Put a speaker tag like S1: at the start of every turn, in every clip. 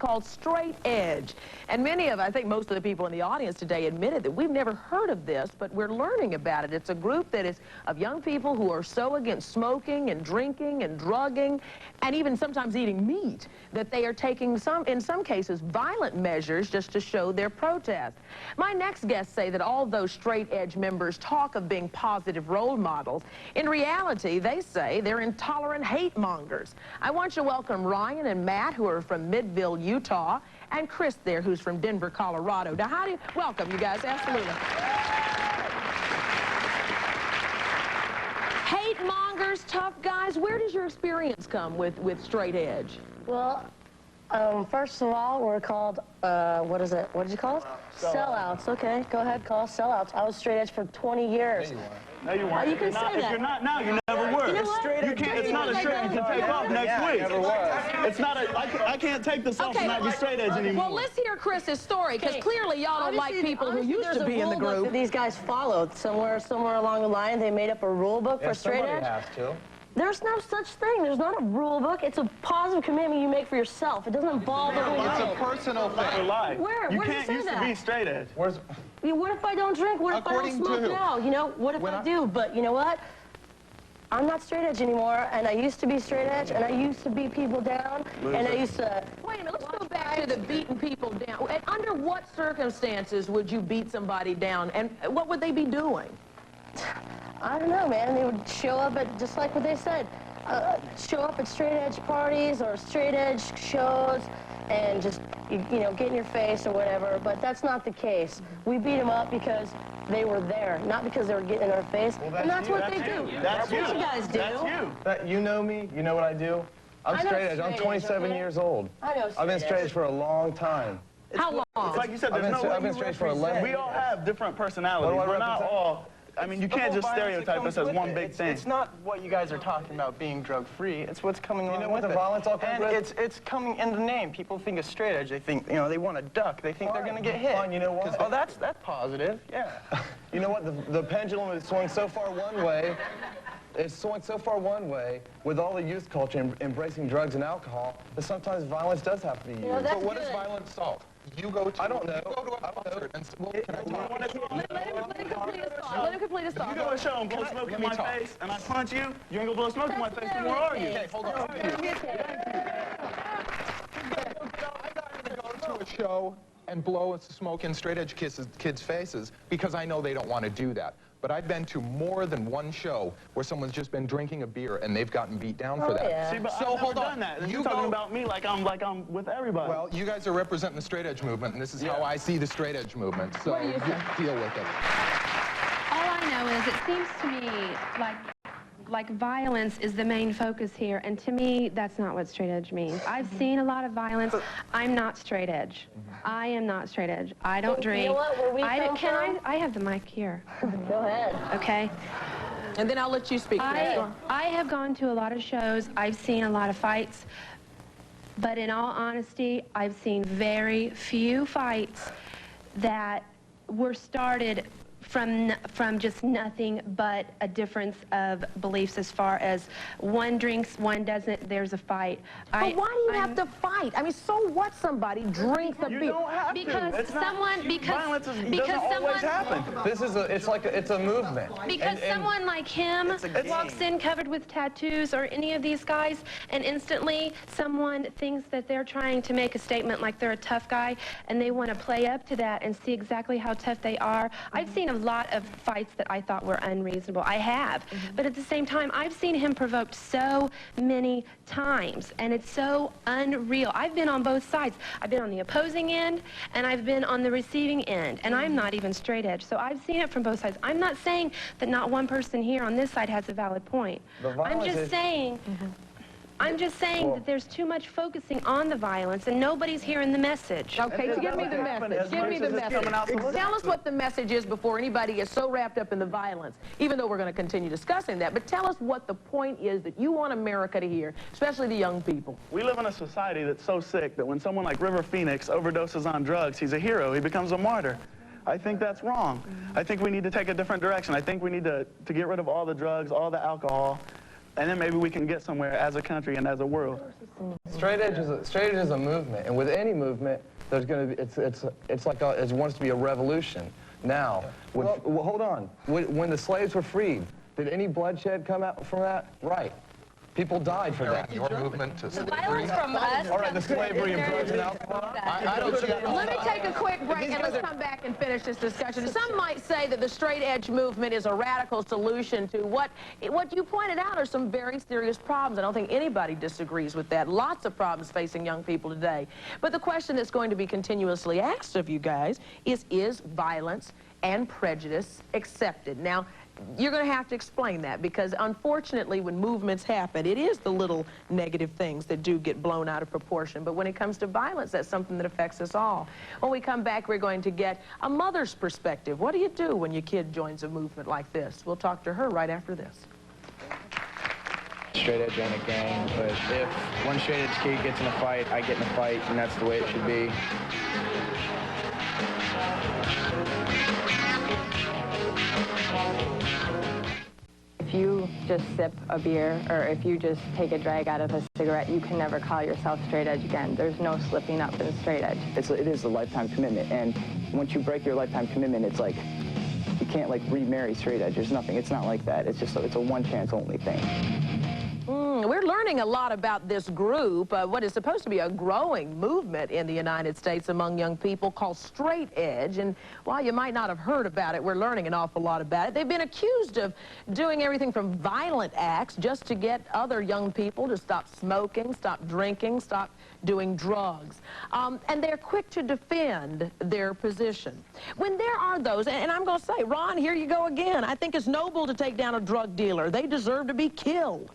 S1: called straight edge. And many of, I think most of the people in the audience today admitted that we've never heard of this, but we're learning about it. It's a group that is of young people who are so against smoking and drinking and drugging and even sometimes eating meat that they are taking in some cases, violent measures just to show their protest. My next guests say that although straight edge members talk of being positive role models, in reality, they say they're intolerant hate mongers. I want you to welcome Ryan and Matt, who are from Midville, Utah, and Chris there, who's from Denver, Colorado. Now, how do you welcome you guys? Absolutely. Hate mongers, tough guys. Where does your experience come with straight edge?
S2: Well, first of all, we're called, what is it? What did you call us? Sellouts. Okay, go ahead, call us sellouts. I was straight edge for 20 years.
S3: No, you weren't.
S2: You can say that.
S3: If you're not now, you never were.
S2: You know what?
S3: It's not a straight edge. You can take off next week.
S4: Never was.
S3: It's not a, I can't take this off and not be straight edge anymore.
S1: Well, let's hear Chris's story, because clearly y'all don't like people who used to be in the group.
S2: That these guys followed somewhere along the line. They made up a rule book for straight edge.
S4: Somebody has to.
S2: There's no such thing. There's not a rule book. It's a positive commitment you make for yourself. It doesn't involve the whole
S4: It's
S2: world.
S4: a personal thing.
S2: Where
S3: You
S2: does it
S3: can't
S2: say
S3: used to
S2: that?
S3: be straight edge.
S4: Where's...
S2: What if I don't drink? What if I don't
S4: According
S2: smoke
S4: to who?
S2: now? You know, what if I do? But you know what? I'm not straight edge anymore, and I used to be straight edge, and I used to beat people down, and I used to...
S1: Wait a minute, let's go back to the beating people down. And under what circumstances would you beat somebody down, and what would they be doing?
S2: I don't know, man. They would show up at, just like what they said, show up at straight edge parties or straight edge shows and just, you know, get in your face or whatever, but that's not the case. We beat them up because they were there, not because they were getting in our face, and that's what they do. That's what you guys do.
S3: That's you.
S4: You know me, you know what I do. I'm straight edge. I'm 27 years old.
S2: I know
S4: I've been straight edge for a long time.
S1: How long?
S3: It's like you said, there's no way
S4: I've been straight for 11
S3: We all have different personalities. We're not all... I mean, you can't just stereotype us as one big thing.
S5: It's not what you guys are talking about being drug-free. It's what's coming along with it.
S4: You know what the violence all comes with?
S5: It's coming in the name. People think of straight edge. They think, you know, they want to duck. They think they're going to get hit.
S4: Fine, you know what?
S5: Oh, that's positive. Yeah.
S4: You know what? The pendulum is swung so far one way. It's swung so far one way with all the youth culture embracing drugs and alcohol that sometimes violence does have to be used.
S2: You know, that's
S6: But what
S2: good.
S6: is violent assault? You go to,
S4: I don't know.
S6: You go to a concert and can I talk?
S1: Let him complete his thought. Let him complete his
S3: If you
S1: thought.
S3: go to a show and blow smoke in my face and I punch you, you ain't gonna blow smoke in my face anymore, are you?
S6: Okay, hold on. I got to go to a show and blow smoke in straight edge kids' faces because I know they don't want to do that. But I've been to more than one show where someone's just been drinking a beer and they've gotten beat down for that.
S2: Yeah.
S3: See, but
S6: So
S3: I've
S6: hold
S3: never
S6: on.
S3: done that. And
S6: You
S3: you're talking
S6: go-
S3: about me like I'm with everybody.
S6: Well, you guys are representing the straight edge movement, and this is how I see the straight edge movement. So you deal with it.
S7: All I know is it seems to me like violence is the main focus here, and to me, that's not what straight edge means. I've seen a lot of violence. I'm not straight edge. I am not straight edge. I don't drink.
S2: You know what? Where we come from?
S7: I have the mic here.
S2: Go ahead.
S7: Okay.
S1: And then I'll let you speak.
S7: I have gone to a lot of shows. I've seen a lot of fights. But in all honesty, I've seen very few fights that were started from just nothing but a difference of beliefs as far as one drinks, one doesn't, there's a fight.
S1: But why do you have to fight? I mean, so what somebody drinks a beer?
S3: You don't have
S7: Because
S3: to. It's
S7: someone,
S3: not,
S7: because
S3: violence doesn't
S7: someone,
S3: always happen.
S4: This is it's a movement.
S7: because someone like him walks in covered with tattoos, or any of these guys, and instantly someone thinks that they're trying to make a statement like they're a tough guy, and they want to play up to that and see exactly how tough they are. I've seen a lot of fights that I thought were unreasonable. I have. But at the same time, I've seen him provoked so many times, and it's so unreal. I've been on both sides. I've been on the opposing end, and I've been on the receiving end, and I'm not even straight edge. So I've seen it from both sides. I'm not saying that not one person here on this side has a valid point. I'm just saying... I'm just saying that there's too much focusing on the violence, and nobody's hearing the message.
S1: Okay, so give me the message. Give me the message. Tell us what the message is before anybody gets so wrapped up in the violence, even though we're going to continue discussing that. But tell us what the point is that you want America to hear, especially the young people.
S3: We live in a society that's so sick that when someone like River Phoenix overdoses on drugs, he's a hero. He becomes a martyr. I think that's wrong. I think we need to take a different direction. I think we need to get rid of all the drugs, all the alcohol, And then maybe we can get somewhere as a country and as a world.
S4: Straight edge is a movement, and with any movement, there's going to be it's like it wants to be a revolution. Now, well, hold on. When the slaves were freed, did any bloodshed come out from that? Right. People died for that.
S6: Your movement to
S2: Violence from us.
S4: All right, the slavery and drugs and alcohol.
S6: I don't see that.
S1: Let me take a quick break and let's come back and finish this discussion. Some might say that the straight edge movement is a radical solution to what you pointed out are some very serious problems. I don't think anybody disagrees with that. Lots of problems facing young people today. But the question that's going to be continuously asked of you guys is violence and prejudice accepted? Now, you're going to have to explain that, because unfortunately when movements happen, it is the little negative things that do get blown out of proportion. But when it comes to violence, that's something that affects us all. When we come back, we're going to get a mother's perspective. What do you do when your kid joins a movement like this? We'll talk to her right after this.
S5: Straight edge ain't a gang, but if one straight edge kid gets in a fight, I get in a fight, and that's the way it should be.
S8: If you just sip a beer or if you just take a drag out of a cigarette, you can never call yourself straight edge again. There's no slipping up in straight edge.
S9: It is a lifetime commitment, and once you break your lifetime commitment, it's like you can't like remarry straight edge. There's nothing. It's not like that. It's a one chance only thing.
S1: We're learning a lot about this group, what is supposed to be a growing movement in the United States among young people called straight edge. And while you might not have heard about it, we're learning an awful lot about it. They've been accused of doing everything from violent acts just to get other young people to stop smoking, stop drinking, stop doing drugs. And they're quick to defend their position. When there are those, and I'm going to say, Ron, here you go again. I think it's noble to take down a drug dealer. They deserve to be killed.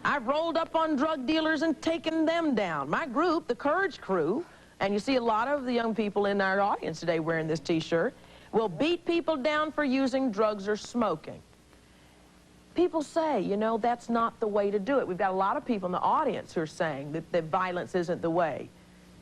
S1: I've rolled up on drug dealers and taken them down. My group, the Courage Crew, and you see a lot of the young people in our audience today wearing this t-shirt, will beat people down for using drugs or smoking. People say, you know, that's not the way to do it. We've got a lot of people in the audience who are saying that violence isn't the way.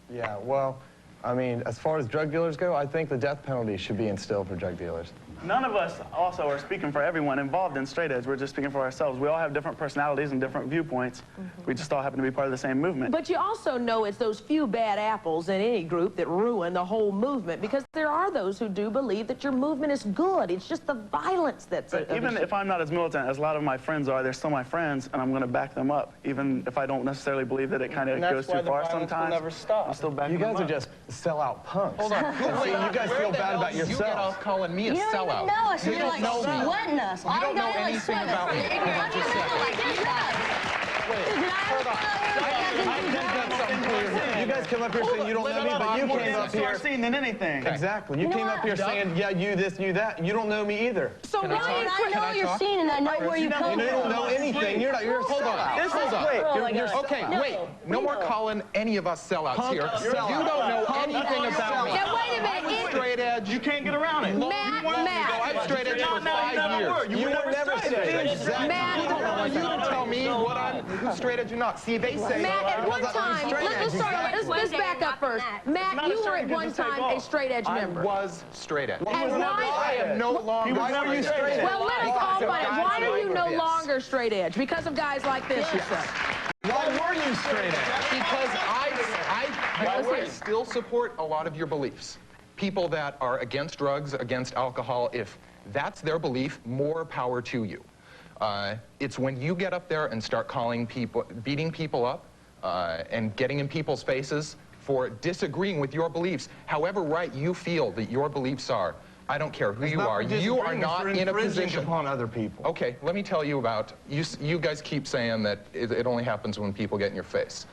S4: Yeah, well, I mean, as far as drug dealers go, I think the death penalty should be instilled for drug dealers.
S3: None of us also are speaking for everyone involved in straight edge. We're just speaking for ourselves. We all have different personalities and different viewpoints. We just all happen to be part of the same movement.
S1: But you also know it's those few bad apples in any group that ruin the whole movement, because there are those who do believe that your movement is good. It's just the violence that's...
S3: Even if I'm not as militant as a lot of my friends are, they're still my friends, and I'm going to back them up, even if I don't necessarily believe that it kind of goes too far sometimes.
S5: Never stop.
S3: I'll still back them up.
S4: You guys are just sellout punks.
S6: Hold on.
S4: See, you guys feel bad about
S6: You get
S4: yourselves.
S6: off calling me a
S2: You don't
S6: sellout.
S2: even know us, and
S6: You
S2: you're
S6: don't
S2: like
S6: know me.
S2: sweating us.
S6: You don't know anything about me.
S2: How do you know like this?
S6: Hold on.
S4: You guys come up here saying you don't know me, but you came up here...
S3: seen than anything.
S4: Exactly. You came up here saying, yeah, you this, you that. You don't know me either.
S1: So
S2: Ryan, I know your scene and I know where you come from.
S4: You don't know anything. You're a
S6: Hold on.
S4: sellout.
S6: Hold on.
S2: No,
S6: wait. No more calling any of us sellouts here. You don't know anything about me.
S1: Now, wait a minute.
S6: Straight edge.
S3: You can't get around it.
S1: Matt,
S6: I've straight edge for 5 years.
S4: You were never straight edge.
S6: Exactly.
S1: Matt,
S6: Who are you to tell me who's straight edge or not? See, they say...
S1: Matt, at one time, let's back up first. Matt, you were at one time a straight edge member.
S6: I was straight edge.
S1: And
S6: I am no longer...
S4: Why were you straight edge?
S1: Well, let us all find out. Why are you no longer straight edge? Because of guys like this, you say.
S4: Why were you straight edge?
S6: Because I still support a lot of your beliefs. People that are against drugs, against alcohol, if that's their belief, more power to you. It's when you get up there and start calling people, beating people up, and getting in people's faces for disagreeing with your beliefs, however right you feel that your beliefs are. I don't care who you are. You are not in a position
S4: upon other people.
S6: Okay, let me tell you about, you guys keep saying that it only happens when people get in your face.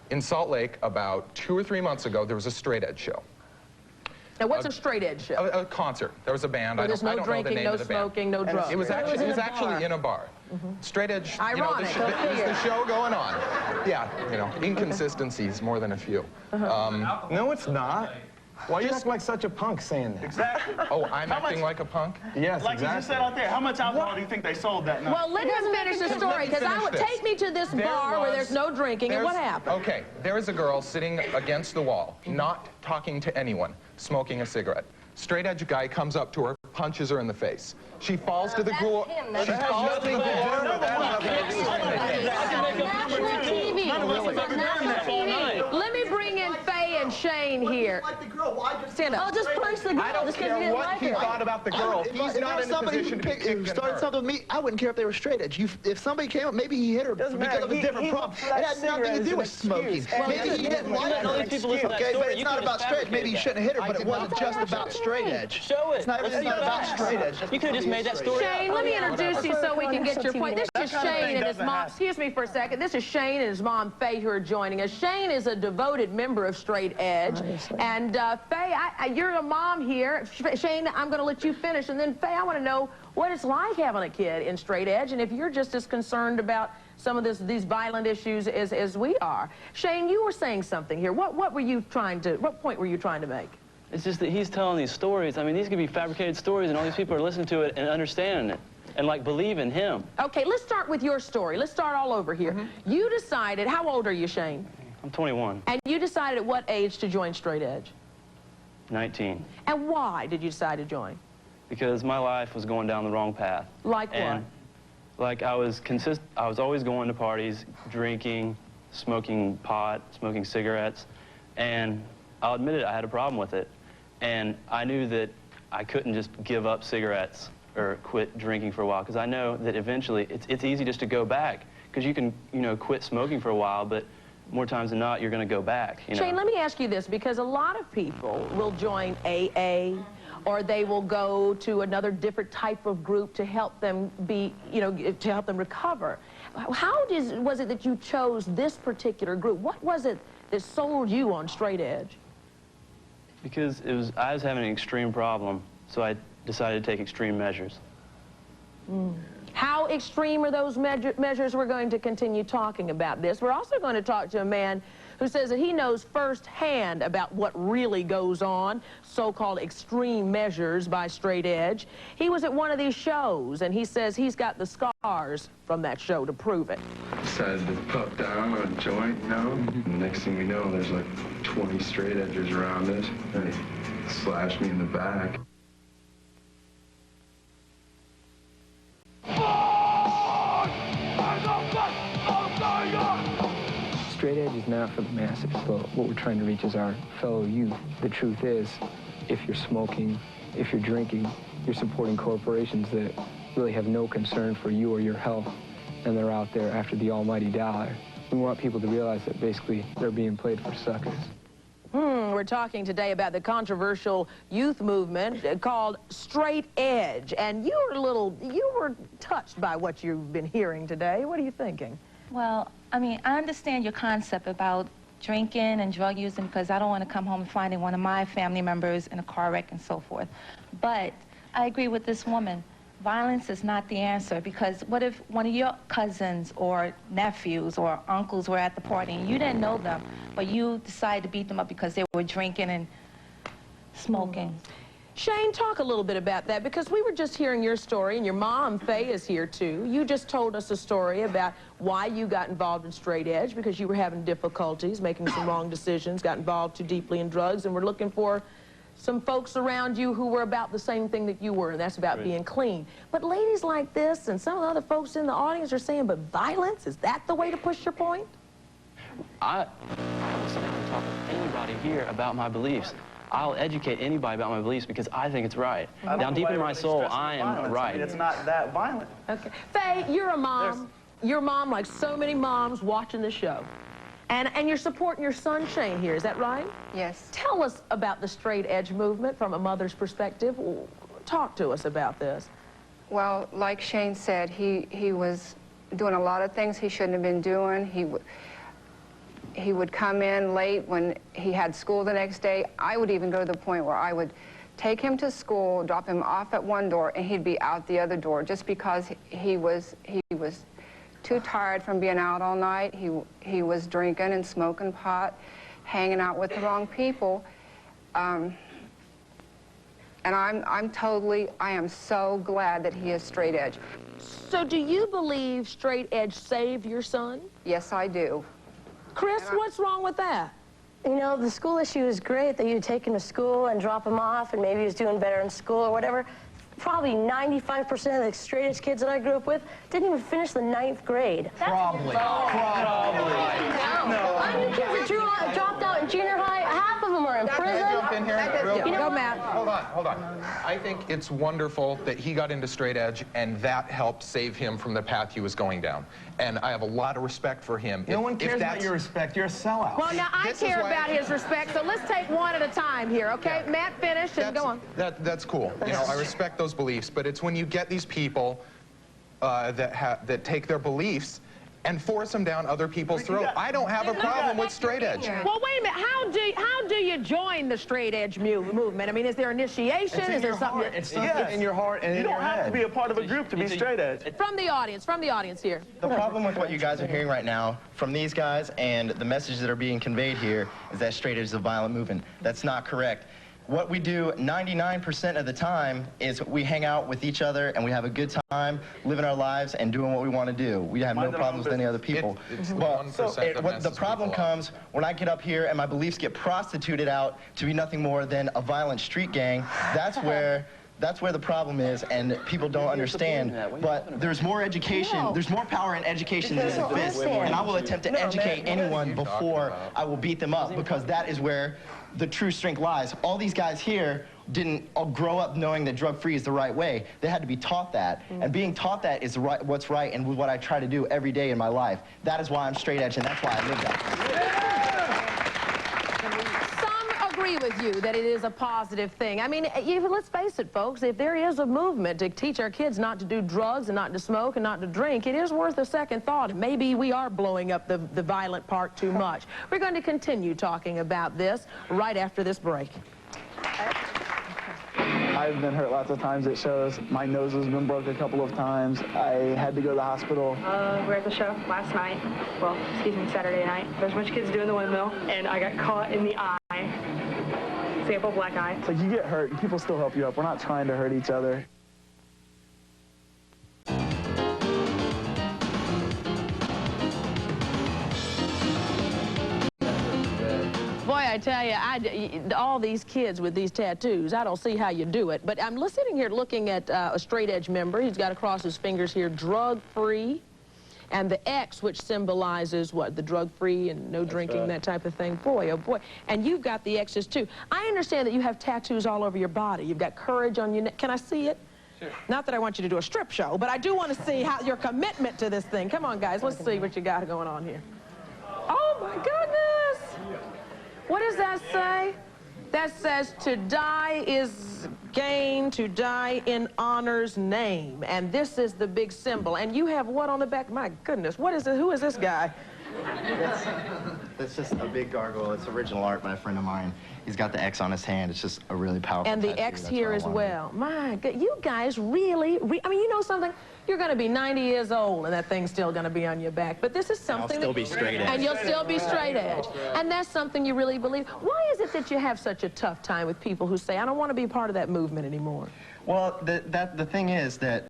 S6: In Salt Lake, about 2 or 3 months ago, there was a straight edge show.
S1: Now, what's a straight edge show?
S6: A concert. There was a band.
S1: Where there's no drinking, no smoking, no drugs.
S6: It was actually in a bar. Straight edge,
S1: Ironic,
S6: the show going on. Yeah, inconsistencies more than a few.
S4: No, it's not. Why are you acting like such a punk saying that?
S3: Exactly.
S6: Oh, I'm acting like a punk?
S4: Yes,
S3: Like you just said out there, how much alcohol do you think they sold that night?
S1: Well, let us finish the story, because I would take me to this bar where there's no drinking, and what happened?
S6: Okay, there is a girl sitting against the wall, not talking to anyone, smoking a cigarette. Straight edge guy comes up to her, punches her in the face. She falls to the floor.
S2: That's him.
S1: Let me bring in Faye and Shane here. Stand up.
S2: Oh, just punch the girl.
S6: I don't care what he thought about the girl. He's not in a position to be kicking
S10: started
S6: her.
S10: something with me, I wouldn't care if they were straight edge. If somebody came up, maybe he hit her because of a different problem. It had nothing to do with smoking. Maybe he didn't like her. Okay, but it's not about straight edge. Maybe he shouldn't have hit her, but it wasn't just about straight edge.
S11: Show it.
S10: It's not about straight edge.
S11: You could have just made that story up.
S1: Shane, let me introduce you so we can get your point. This is Shane and his mom. Excuse me for a second. This is Shane and his mom, Faye, who are joining us. Shane is a devoted member of Straight Edge. And Faye, you're a mom here. Shane, I'm going to let you finish. And then, Faye, I want to know what it's like having a kid in Straight Edge, and if you're just as concerned about some of these violent issues as we are. Shane, you were saying something here. What point were you trying to make?
S11: It's just that he's telling these stories. I mean, these could be fabricated stories, and all these people are listening to it and understanding it and, like, believe in him.
S1: Okay, let's start with your story. Let's start all over here. You decided, how old are you, Shane?
S11: I'm 21.
S1: And you decided at what age to join Straight Edge?
S11: 19.
S1: And why did you decide to join?
S11: Because my life was going down the wrong path.
S1: Like
S11: and,
S1: what?
S11: Like, I was always going to parties, drinking, smoking pot, smoking cigarettes, and I'll admit it, I had a problem with it. And I knew that I couldn't just give up cigarettes or quit drinking for a while, because I know that eventually it's easy just to go back, because you can, quit smoking for a while, but more times than not, you're going to go back.
S1: Shane, let me ask you this, because a lot of people will join AA, or they will go to another different type of group to help them be, to help them recover. How was it that you chose this particular group? What was it that sold you on Straight Edge?
S11: Because I was having an extreme problem, so I decided to take extreme measures.
S1: How extreme are those measures? We're going to continue talking about this. We're also going to talk to a man who says that he knows firsthand about what really goes on, so-called extreme measures by Straight Edge. He was at one of these shows, and he says he's got the scars from that show to prove it.
S12: Decided to puff down on a joint, And next thing we know, there's like 20 straight edgers around us. They slashed me in the back.
S9: Straight edge is not for the masses, but what we're trying to reach is our fellow youth. The truth is, if you're smoking, if you're drinking, you're supporting corporations that really have no concern for you or your health, and they're out there after the almighty dollar. We want people to realize that basically they're being played for suckers.
S1: We're talking today about the controversial youth movement called Straight Edge, and you were touched by what you've been hearing today. What are you thinking?
S13: Well, I mean, I understand your concept about drinking and drug using, because I don't want to come home and find one of my family members in a car wreck and so forth. But I agree with this woman. Violence is not the answer, because what if one of your cousins or nephews or uncles were at the party and you didn't know them, but you decided to beat them up because they were drinking and smoking?
S1: Shane, talk a little bit about that, because we were just hearing your story, and your mom, Faye, is here too. You just told us a story about why you got involved in Straight Edge, because you were having difficulties, making some wrong decisions, got involved too deeply in drugs, and were looking for some folks around you who were about the same thing that you were, and that's about being clean. But ladies like this and some of the other folks in the audience are saying, but violence, is that the way to push your point?
S11: I was never talk to anybody here about my beliefs. I'll educate anybody about my beliefs because I think it's right. Down deep in my soul, I am right.
S3: I mean, it's not that violent.
S1: Okay. Faye, you're a mom. Your mom, like so many moms watching the show. And you're supporting your son, Shane, here. Is that right?
S14: Yes.
S1: Tell us about the Straight Edge movement from a mother's perspective. Talk to us about this.
S14: Well, like Shane said, he was doing a lot of things he shouldn't have been doing. He would come in late when he had school the next day. I would even go to the point where I would take him to school, drop him off at one door, and he'd be out the other door just because he was too tired from being out all night. He was drinking and smoking pot, hanging out with the wrong people. And I am so glad that he is Straight Edge.
S1: So do you believe Straight Edge saved your son?
S14: Yes, I do.
S1: Chris, what's wrong with that?
S2: You know, the school issue is great that you take him to school and drop him off, and maybe he's doing better in school or whatever. probably 95% of the straight edge kids that I grew up with didn't even finish the 9th grade.
S4: Probably.
S2: No. I knew kids that dropped out in junior high. Half of them are in prison.
S6: Can I jump in here?
S2: You know,
S1: go, Matt.
S6: Hold on. I think it's wonderful that he got into straight edge, and that helped save him from the path he was going down. And I have a lot of respect for him.
S4: No one cares about your respect. You're a sellout.
S1: Well, now I care about his respect, so let's take one at a time here, okay?
S6: Yeah.
S1: Matt finished, and go on.
S6: That's cool. You know, I respect those beliefs, but it's when you get these people that take their beliefs and force them down other people's throat. I don't have a problem with straight edge.
S1: Well, wait a minute. How do you join the straight edge movement? I mean, is there initiation? Is there something?
S4: It's something in your heart and in your head.
S3: You don't have to be a part of a group to be straight edge.
S1: From the audience here.
S15: The problem with what you guys are hearing right now from these guys and the messages that are being conveyed here is that straight edge is a violent movement. That's not correct. What we do 99% of the time is we hang out with each other and we have a good time living our lives and doing what we want to do. We have no problems with any other people. The problem comes when I get up here and my beliefs get prostituted out to be nothing more than a violent street gang. That's where the problem is, and people don't understand. But there's more education, there's more power in education than in fists, and I will attempt to educate anyone before I will beat them up, because that is where the true strength lies. All these guys here didn't all grow up knowing that drug-free is the right way. They had to be taught that, and being taught that is what's right and what I try to do every day in my life. That is why I'm straight edge, and that's why I live that.
S1: Agree with you that it is a positive thing. I mean, let's face it, folks, if there is a movement to teach our kids not to do drugs and not to smoke and not to drink, it is worth a second thought. Maybe we are blowing up the violent part too much. We're going to continue talking about this right after this break.
S16: I've been hurt lots of times at shows. My nose has been broke a couple of times. I had to go to the hospital.
S17: We're at the show last night. Well, excuse me, Saturday night. There's a bunch of kids doing the windmill, and I got caught in the eye. Sample black eye.
S16: It's like you get hurt and people still help you up. We're not trying to hurt each other.
S1: Boy, I tell you, all these kids with these tattoos, I don't see how you do it. But I'm sitting here looking at a straight edge member. He's got across his fingers here, drug-free. And the X, which symbolizes what? The drug-free and no drinking, that type of thing. Boy, oh boy. And you've got the X's too. I understand that you have tattoos all over your body. You've got courage on your neck. Can I see it? Sure. Not that I want you to do a strip show, but I do want to see how your commitment to this thing. Come on, guys. Let's see what you got going on here. Oh, my goodness. What does that say? That says, to die is gain, to die in honor's name. And this is the big symbol. And you have what on the back? My goodness, what is it? Who is this guy?
S15: That's just a big gargoyle. It's original art by a friend of mine. He's got the X on his hand. It's just a really powerful
S1: And the
S15: tattoo.
S1: X here as well. My God, you guys really, I mean, you know something? You're going to be 90 years old and that thing's still going to be on your back. But this is something.
S15: I'll still be straight edge.
S1: And you'll still be straight edge. And that's something you really believe. Why is it that you have such a tough time with people who say, I don't want to be part of that movement anymore?
S15: Well, the thing is that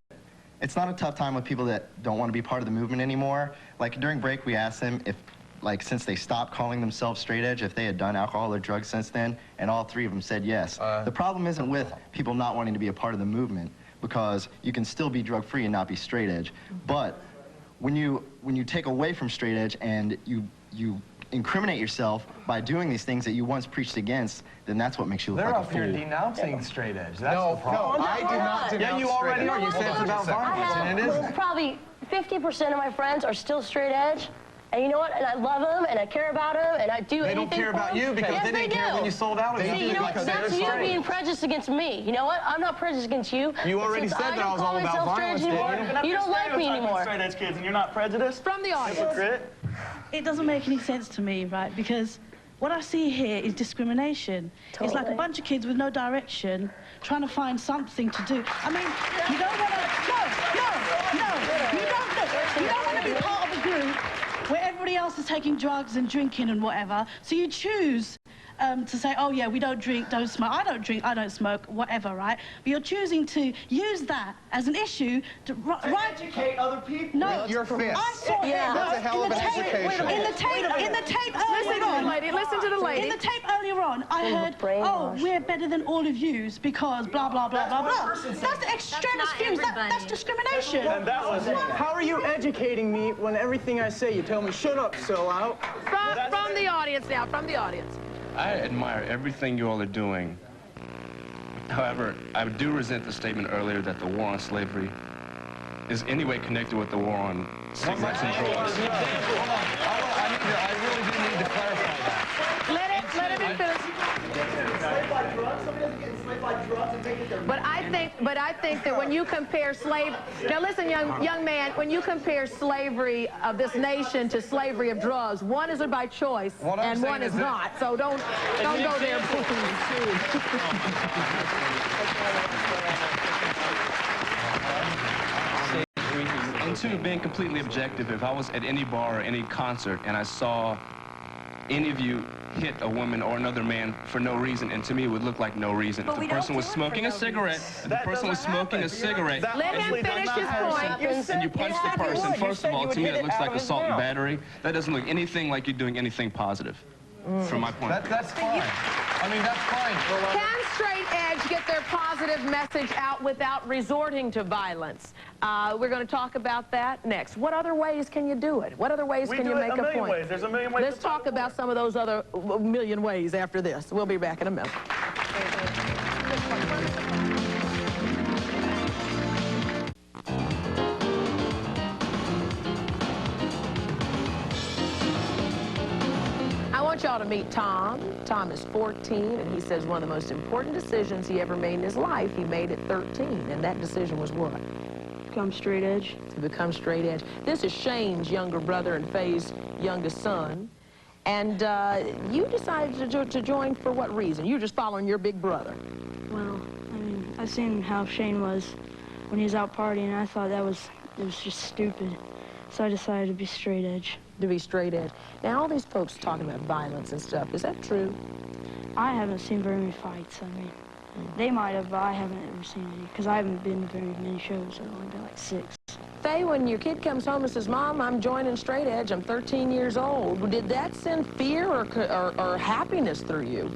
S15: it's not a tough time with people that don't want to be part of the movement anymore. Like during break, we asked them if, like, since they stopped calling themselves straight edge, if they had done alcohol or drugs since then, and all three of them said yes. The problem isn't with people not wanting to be a part of the movement, because you can still be drug-free and not be straight edge. But when you take away from straight edge and you incriminate yourself by doing these things that you once preached against, then that's what makes you look like a fool.
S4: They're up here denouncing straight edge. That's the problem.
S6: No, I do not denounce
S4: Yeah, you already are. You said it's about violence, and it isn't.
S2: Probably 50% of my friends are still straight edge. And you know what? And I love them, and I care about them, and I do anything for them.
S4: They don't care about you because they didn't care when you sold out.
S2: See, you know what? That's you being prejudiced against me. You know what? I'm not prejudiced against you.
S4: You already said that I was all about violence, didn't you?
S2: You don't like me anymore.
S3: Straight edge kids, and you're not prejudiced?
S1: From the audience.
S3: Hypocrite.
S18: It doesn't make any sense to me, right? Because what I see here is discrimination. Totally. It's like a bunch of kids with no direction trying to find something to do. I mean, you don't want to... No. You don't want to be part of a group where everybody else is taking drugs and drinking and whatever, so you choose to say, oh yeah, we don't drink, don't smoke. I don't drink, I don't smoke, whatever, right? But you're choosing to use that as an issue to
S10: educate other people.
S18: No,
S6: your fist.
S18: I saw him.
S6: That's a hell of an education.
S18: In the tape earlier on.
S1: Listen to the lady.
S18: In the tape earlier on, I heard, oh, we're better than all of yous because blah, blah, blah, blah, blah. That's extremist views. That's discrimination.
S5: And that was it. How are you educating me when everything I say you tell me, shut up, sellout?
S1: From the audience now, from the audience.
S19: I admire everything you all are doing. However, I do resent the statement earlier that the war on slavery is any way connected with the war on cigarettes and drugs.
S4: I really do need to clarify that.
S1: Let him finish.
S10: Enslaved by drugs? Somebody doesn't get enslaved by drugs and make it their
S1: But I think that when you compare now listen, young man, when you compare slavery of this nation to slavery of drugs, one is by choice and one is not. So don't go there, please.
S19: And two, being completely objective, if I was at any bar or any concert and I saw any of you hit a woman or another man for no reason, and to me it would look like no reason. If the person was smoking a cigarette, let
S1: him finish his point.
S19: And you punch the person, first of all, to me it looks like assault and battery. That doesn't look anything like you're doing anything positive, from my point.
S4: That's fine. I mean, that's fine.
S1: Can straight edge get their positive message out without resorting to violence? We're going to talk about that next. What other ways can you do it? What other ways can you make a point?
S3: Ways. There's a million ways.
S1: Let's talk about some of those other million ways after this. We'll be back in a minute. I want y'all to meet Tom. Tom is 14, and he says one of the most important decisions he ever made in his life, he made at 13, and that decision was what?
S17: Become straight edge.
S1: To become straight edge. This is Shane's younger brother and Faye's youngest son, and you decided to join for what reason? You're just following your big brother.
S17: Well, I mean, I seen how Shane was when he was out partying, and I thought it was just stupid, so I decided to be straight edge.
S1: To be straight edge. Now, all these folks talking about violence and stuff, is that true?
S17: I haven't seen very many fights. I mean, they might have, but I haven't ever seen any, because I haven't been to very many shows. I've only been like 6.
S1: Faye, when your kid comes home and says, Mom, I'm joining straight edge, I'm 13 years old, did that send fear or happiness through you?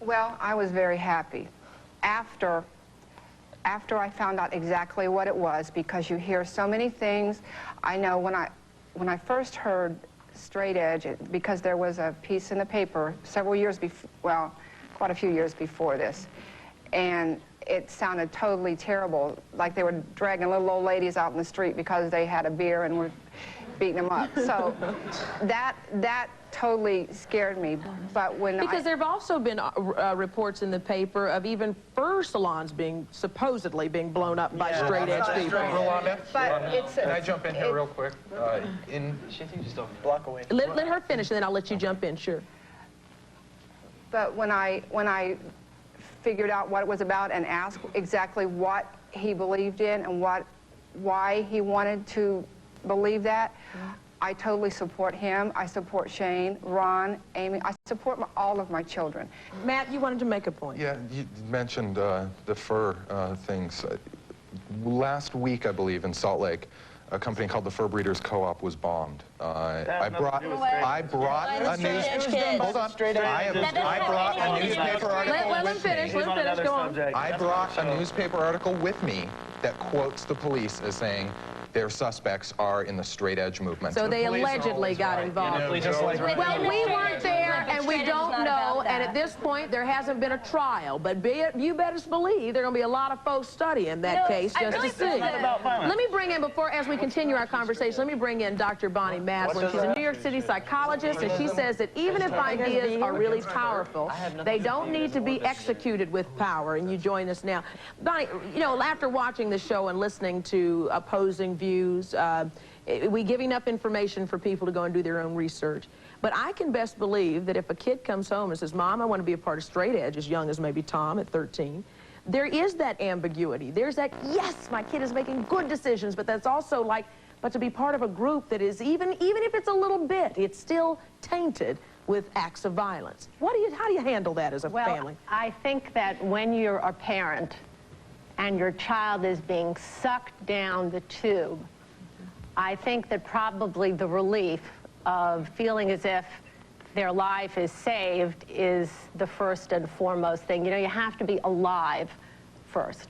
S14: Well, I was very happy. After I found out exactly what it was, because you hear so many things. I know when I first heard straight edge, because there was a piece in the paper several years before, well, quite a few years before this, and it sounded totally terrible, like they were dragging little old ladies out in the street because they had a beer and were beating them up. So that totally scared me. But when
S1: because there have also been reports in the paper of even fur salons supposedly being blown up by straight edge people.
S6: Rolanda,
S14: but
S6: can I jump in here real quick?
S5: She thinks just a block away.
S1: Let her finish, and then I'll let you jump in. Sure.
S14: But when I figured out what it was about and asked exactly what he believed in and why he wanted to believe that, I totally support him. I support Shane, Ron, Amy. I support all of my children.
S1: Matt, you wanted to make a point.
S6: Yeah, you mentioned the fur things. Last week, I believe, in SaltAke, a company called the Fur Breeders Co-op was bombed. I brought a newspaper article
S1: Let him finish. Go on.
S6: I brought a newspaper article with me that quotes the police as saying their suspects are in the straight edge movement.
S1: So they allegedly got involved. Well, we weren't there, and we don't know, and at this point, there hasn't been a trial. But you better believe there are going to be a lot of folks studying that case just to see. Let me bring in, as we continue our conversation, let me bring in Dr. Bonnie Maslin. She's a New York City psychologist, and she says that even if ideas are really powerful, they don't need to be executed with power, and you join us now. Bonnie, you know, after watching the show and listening to opposing views, we give enough information for people to go and do their own research. But I can best believe that if a kid comes home and says, Mom, I want to be a part of straight edge, as young as maybe Tom at 13, there is that ambiguity. There's that, yes, my kid is making good decisions, but that's also like, but to be part of a group that is, even if it's a little bit, it's still tainted with acts of violence. How do you handle that as a family?
S20: I think that when you're a parent and your child is being sucked down the tube, I think that probably the relief of feeling as if their life is saved is the first and foremost thing. You know, you have to be alive first.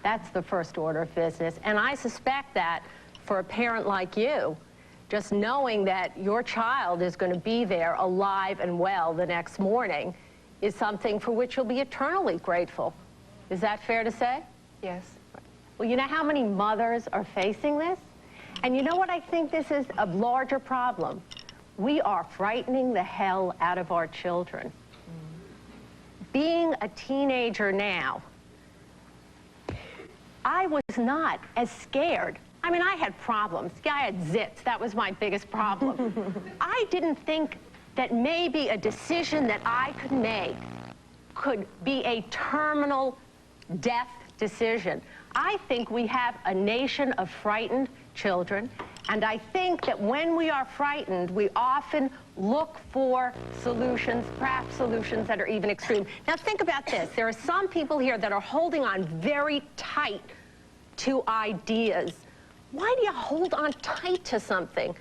S20: That's the first order of business. And I suspect that for a parent like you, just knowing that your child is going to be there alive and well the next morning is something for which you'll be eternally grateful. Is that fair to say?
S14: Yes.
S20: Well, you know how many mothers are facing this? And you know what I think this is a larger problem? We are frightening the hell out of our children. Being a teenager now, I was not as scared. I mean, I had problems. Yeah, I had zits. That was my biggest problem. I didn't think that maybe a decision that I could make could be a terminal death decision. I think we have a nation of frightened children, and I think that when we are frightened, we often look for solutions, perhaps solutions that are even extreme. Now think about this. There are some people here that are holding on very tight to ideas. Why do you hold on tight to something?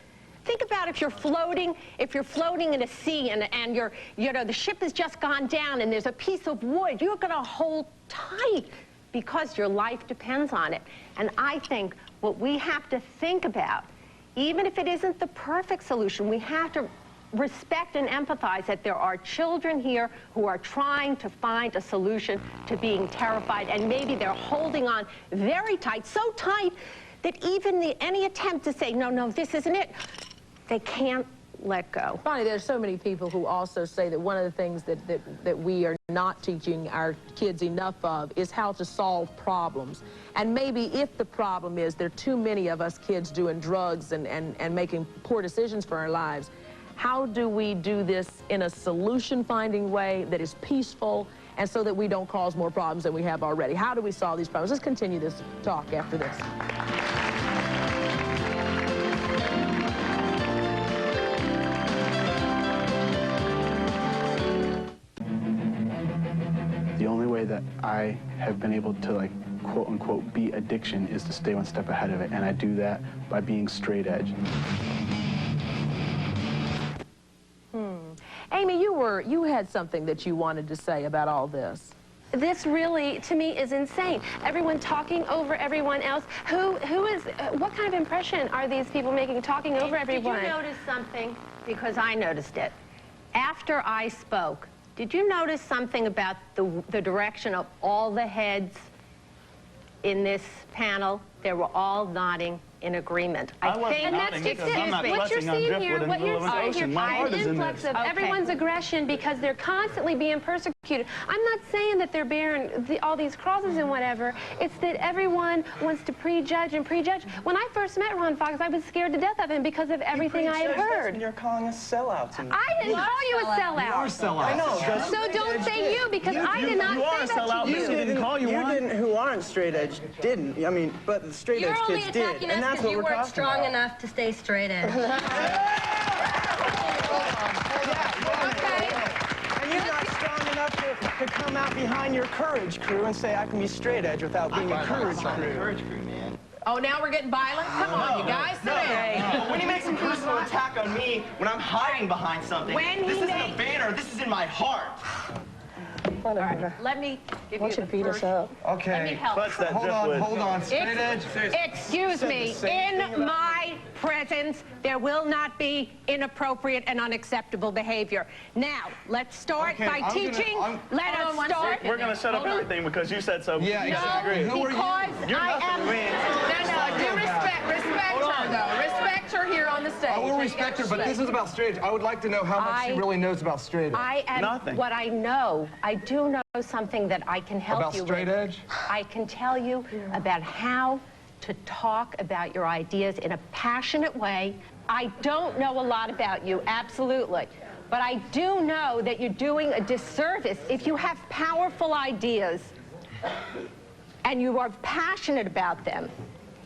S20: Think about if you're floating in a sea and the ship has just gone down and there's a piece of wood, you're going to hold tight because your life depends on it. And I think what we have to think about, even if it isn't the perfect solution, we have to respect and empathize that there are children here who are trying to find a solution to being terrified, and maybe they're holding on very tight, so tight that even any attempt to say, no, no, this isn't it, they can't let go.
S1: Bonnie, there's so many people who also say that one of the things that we are not teaching our kids enough of is how to solve problems. And maybe if the problem is there are too many of us kids doing drugs and making poor decisions for our lives, how do we do this in a solution-finding way that is peaceful and so that we don't cause more problems than we have already? How do we solve these problems? Let's continue this talk after this.
S5: The only way that I have been able to, like, quote-unquote, beat addiction is to stay one step ahead of it, and I do that by being straight edge.
S1: Amy, you had something that you wanted to say about all this.
S7: This really, to me, is insane. Everyone talking over everyone else. What kind of impression are these people making talking over everyone?
S20: Did you notice something? Because I noticed it. After I spoke, did you notice something about the direction of all the heads in this panel? They were all nodding in agreement.
S3: I wasn't nodding because I'm not clutching on driftwood in the middle of an ocean. My heart is in this.
S7: Of everyone's aggression because they're constantly being persecuted. I'm not saying that they're bearing all these crosses and whatever. It's that everyone wants to prejudge and prejudge. When I first met Ron Fox, I was scared to death of him because of everything I had heard.
S5: You're calling us sellouts.
S7: I didn't call you a sellout.
S5: You are sellouts. I know.
S7: So don't say you because I did not say that to you.
S5: You didn't call you one.
S21: Didn't, who aren't straight edge didn't. I mean, but the straight edge kids did, and that's what we're talking about.
S2: You weren't strong enough to stay straight edge.
S21: And you're not strong enough to come out behind your courage crew and say I can be straight edge without being a courage crew.
S1: Oh, now we're getting violent? Come on, you guys.
S15: When he makes a personal attack on me, when I'm hiding behind something, this isn't a banner, this is in my heart.
S2: All right,
S1: let me give you
S2: the beat us up.
S21: Okay.
S1: Let me help.
S21: Hold on. Straight edge.
S20: Excuse me. In my presence, there will not be inappropriate and unacceptable behavior. Now, let's start by teaching. Let us start.
S3: We're going to shut up everything because you said so.
S21: Yeah,
S3: exactly.
S20: No, because I am...
S1: No, do respect her, though. Respect her here on the stage.
S4: I will respect her, but this is about straight edge. I would like to know how much she really knows about straight edge.
S3: Nothing.
S20: What I know, I do know something that I can help you with.
S4: About straight edge?
S20: I can tell you about how to talk about your ideas in a passionate way. I don't know a lot about you, absolutely. But I do know that you're doing a disservice if you have powerful ideas and you are passionate about them.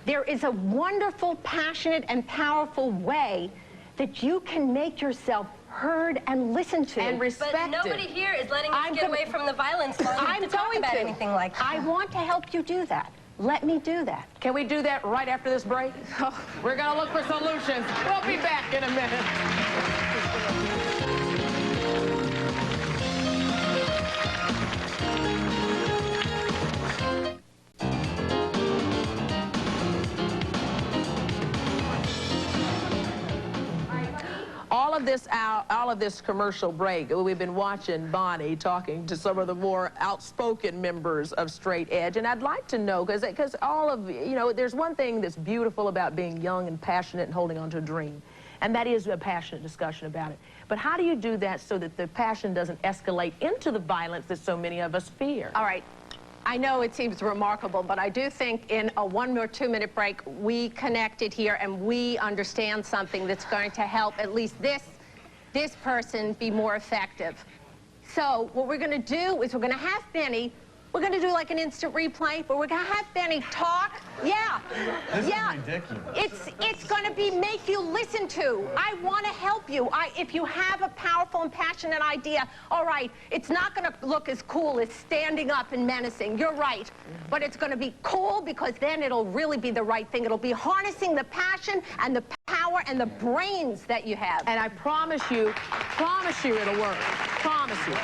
S20: There is a wonderful, passionate, and powerful way that you can make yourself heard and listened to.
S1: And respected.
S8: But nobody here is letting us get away from the violence long enough to talk about anything like that.
S20: I want to help you do that. Let me do that.
S1: Can we do that right after this break? We're going to look for solutions. We'll be back in a minute. All of this commercial break, we've been watching Bonnie talking to some of the more outspoken members of Straight Edge, and I'd like to know, because all of, you know, there's one thing that's beautiful about being young and passionate and holding on to a dream, and that is a passionate discussion about it. But how do you do that so that the passion doesn't escalate into the violence that so many of us fear?
S20: All right. I know it seems remarkable, but I do think in a 1 or 2 minute break, we connected here and we understand something that's going to help at least this person be more effective. So what we're going to do is we're going to have Benny, we're going to do like an instant replay, but we're going to have Benny talk. Yeah.
S4: This
S20: is
S4: ridiculous.
S20: It's going to be make you listen to. I want to help you. If you have a powerful and passionate idea, all right, it's not going to look as cool as standing up and menacing. You're right. But it's going to be cool because then it'll really be the right thing. It'll be harnessing the passion and the power and the brains that you have.
S1: And I promise you it'll work. Promise you.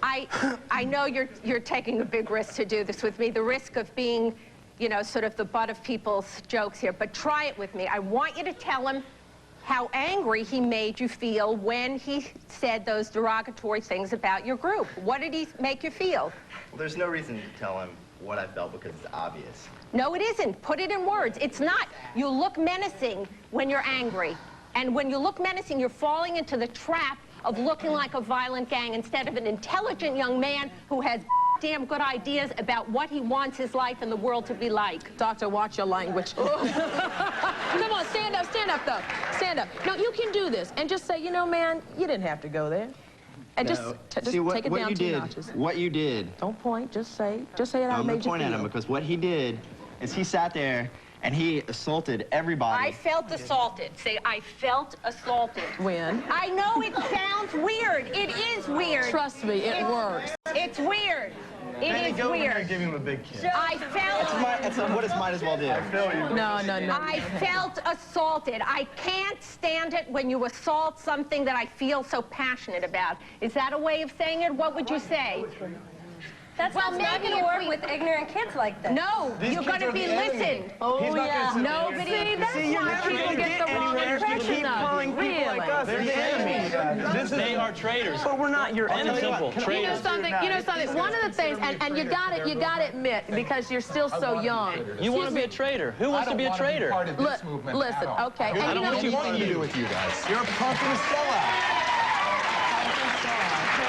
S20: I know you're taking a big risk to do this with me, the risk of being, you know, sort of the butt of people's jokes here, but try it with me. I want you to tell him how angry he made you feel when he said those derogatory things about your group. What did he make you feel?
S15: Well, there's no reason to tell him what I felt because it's obvious.
S20: No, it isn't. Put it in words. It's not. You look menacing when you're angry. And when you look menacing, you're falling into the trap of looking like a violent gang instead of an intelligent young man who has damn good ideas about what he wants his life and the world to be like.
S1: Doctor, watch your language. Come on, stand up, though. Stand up. No, you can do this. And just say, you know, man, you didn't have to go there. And
S15: no.
S1: just
S15: See,
S1: take it down 2 notches.
S15: What you did.
S1: Don't point, just say it. Just say it how it made you feel.
S15: I'm going to point at him because what he did is he sat there and he assaulted everybody.
S20: I felt assaulted. Say, I felt assaulted.
S1: When?
S20: I know it sounds weird. It is weird.
S1: Trust me, it works.
S20: It's weird. It is weird.
S4: Give him a big kiss.
S20: I felt...
S15: It's what it might as well do. I
S4: feel you.
S1: No.
S20: I felt assaulted. I can't stand it when you assault something that I feel so passionate about. Is that a way of saying it? What would you say?
S8: That's not going to work with ignorant kids like this.
S20: No, you're going to be listened.
S1: Oh, yeah.
S20: Nobody.
S1: See, that's why people get the wrong impression of you. Really?
S21: They're the enemies.
S11: They are traitors.
S21: But we're not your enemies.
S11: Simple.
S1: You know something? One of the things, and you got to admit, because you're still so young.
S11: You want to be a traitor. Who wants to be a traitor?
S1: Listen, okay.
S21: I don't want anything to do with you guys. You're a punk and a sellout.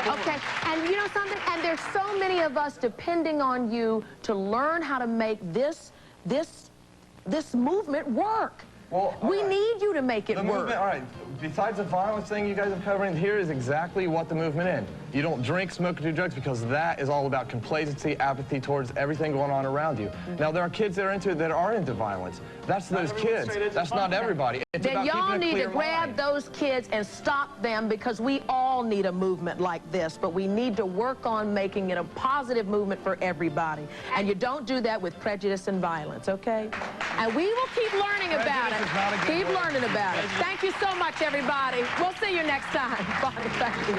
S1: Okay, and you know something? And there's so many of us depending on you to learn how to make this movement work.
S4: Well,
S1: we need you to make it work.
S4: Movement, all right, besides the violence thing you guys are covering, here is exactly what the movement is. You don't drink, smoke, or do drugs because that is all about complacency, apathy towards everything going on around you. Now, there are kids that are into violence. That's those kids. That's not everybody. It's
S1: then
S4: about
S1: y'all
S4: keeping a
S1: need to
S4: clear
S1: grab
S4: mind.
S1: those kids and stop them because we all need a movement like this, but we need to work on making it a positive movement for everybody. And you don't do that with prejudice and violence, okay? And we will keep learning about it. Keep learning about it. Thank you so much, everybody. We'll see you next time. Bye. Thank you.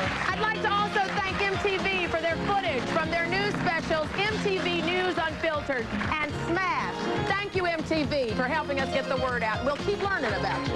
S1: I'd like to also thank MTV for their footage from their news specials, MTV News Unfiltered and Smash. Thank you, MTV, for helping us get the word out. We'll keep learning about you.